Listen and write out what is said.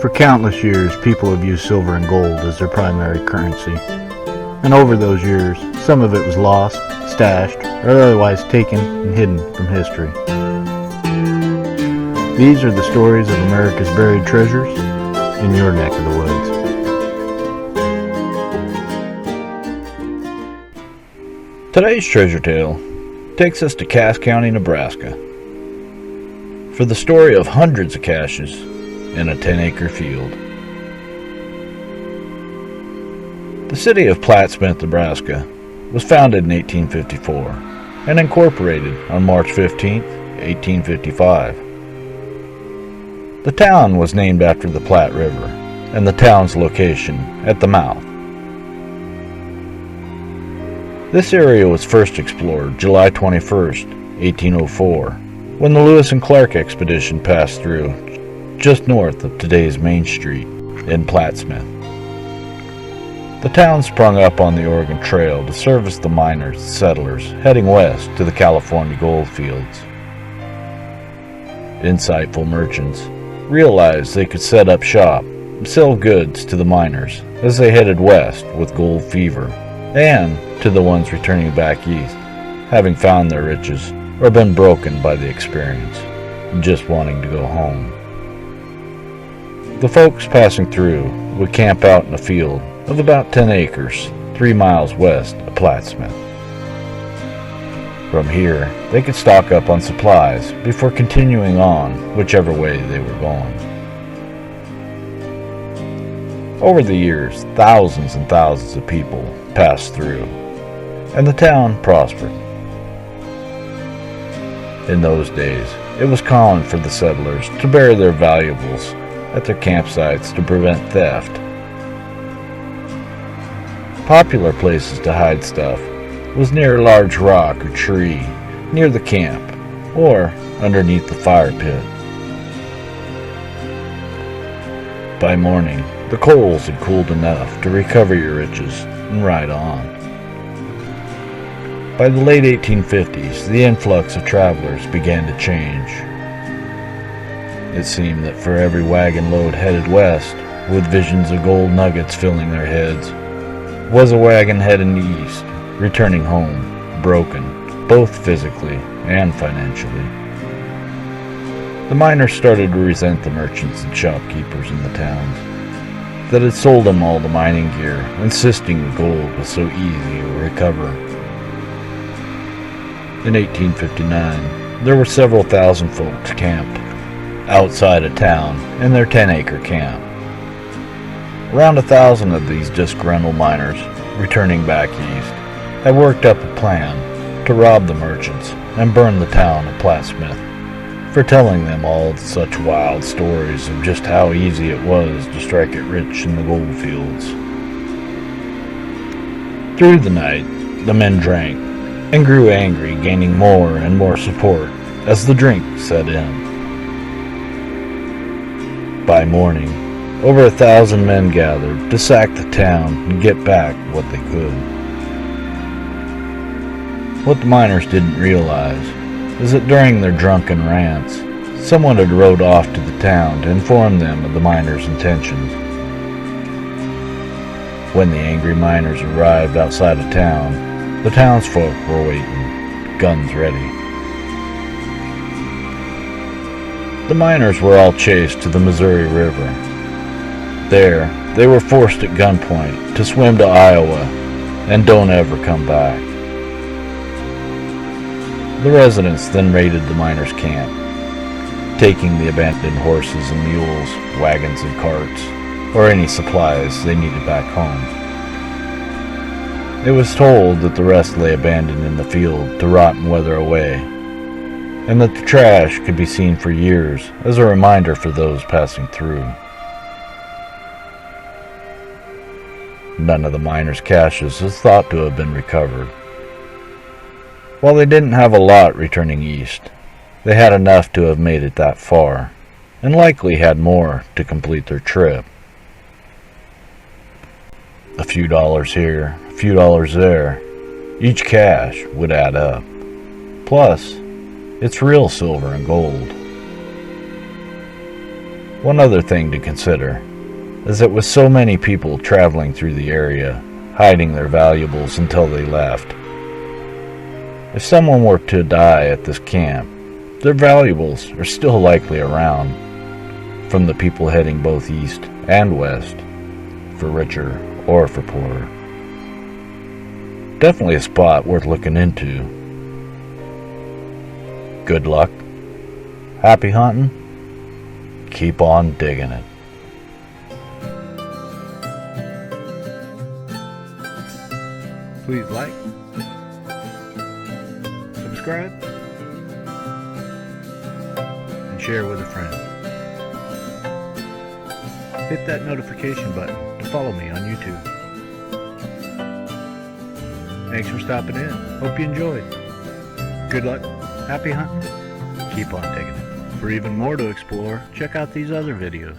For countless years, people have used silver and gold as their primary currency. And over those years, some of it was lost, stashed, or otherwise taken and hidden from history. These are the stories of America's buried treasures in your neck of the woods. Today's treasure tale takes us to Cass County, Nebraska, for the story of hundreds of caches in a 10-acre field. The city of Plattsmouth, Nebraska was founded in 1854 and incorporated on March 15, 1855. The town was named after the Platte River and the town's location at the mouth. This area was first explored July 21, 1804, when the Lewis and Clark expedition passed through just north of today's Main Street in Plattsmouth. The town sprung up on the Oregon Trail to service the miners and settlers heading west to the California gold fields. Insightful merchants realized they could set up shop and sell goods to the miners as they headed west with gold fever, and to the ones returning back east, having found their riches or been broken by the experience, just wanting to go home. The folks passing through would camp out in a field of about 10 acres, 3 miles west of Plattsmouth. From here, they could stock up on supplies before continuing on whichever way they were going. Over the years, thousands and thousands of people passed through, and the town prospered. In those days, it was common for the settlers to bury their valuables at their campsites to prevent theft. Popular places to hide stuff was near a large rock or tree near the camp or underneath the fire pit. By morning, the coals had cooled enough to recover your riches and ride on. By the late 1850s, the influx of travelers began to change. It seemed that for every wagon load headed west, with visions of gold nuggets filling their heads, was a wagon heading east, returning home, broken, both physically and financially. The miners started to resent the merchants and shopkeepers in the towns that had sold them all the mining gear, insisting the gold was so easy to recover. In 1859, there were several thousand folks camped outside of town in their 10-acre camp. Around 1,000 of these disgruntled miners, returning back east, had worked up a plan to rob the merchants and burn the town of Plattsmouth for telling them all such wild stories of just how easy it was to strike it rich in the gold fields. Through the night, the men drank and grew angry, gaining more and more support as the drink set in. By morning, over 1,000 men gathered to sack the town and get back what they could. What the miners didn't realize is that during their drunken rants, someone had rode off to the town to inform them of the miners' intentions. When the angry miners arrived outside of town, the townsfolk were waiting, guns ready. The miners were all chased to the Missouri River. There, they were forced at gunpoint to swim to Iowa and don't ever come back. The residents then raided the miners' camp, taking the abandoned horses and mules, wagons and carts, or any supplies they needed back home. It was told that the rest lay abandoned in the field to rot and weather away, and that the trash could be seen for years as a reminder for those passing through. None of the miners' caches is thought to have been recovered. While they didn't have a lot returning east, they had enough to have made it that far, and likely had more to complete their trip. A few dollars here, a few dollars there, each cache would add up. Plus, it's real silver and gold. One other thing to consider is that with so many people traveling through the area, hiding their valuables until they left, if someone were to die at this camp, their valuables are still likely around from the people heading both east and west, for richer or for poorer. Definitely a spot worth looking into. Good luck, happy hunting, keep on digging it. Please like, subscribe, and share with a friend. Hit that notification button to follow me on YouTube. Thanks for stopping in. Hope you enjoyed. Good luck, happy hunting, keep on digging it. For even more to explore, check out these other videos.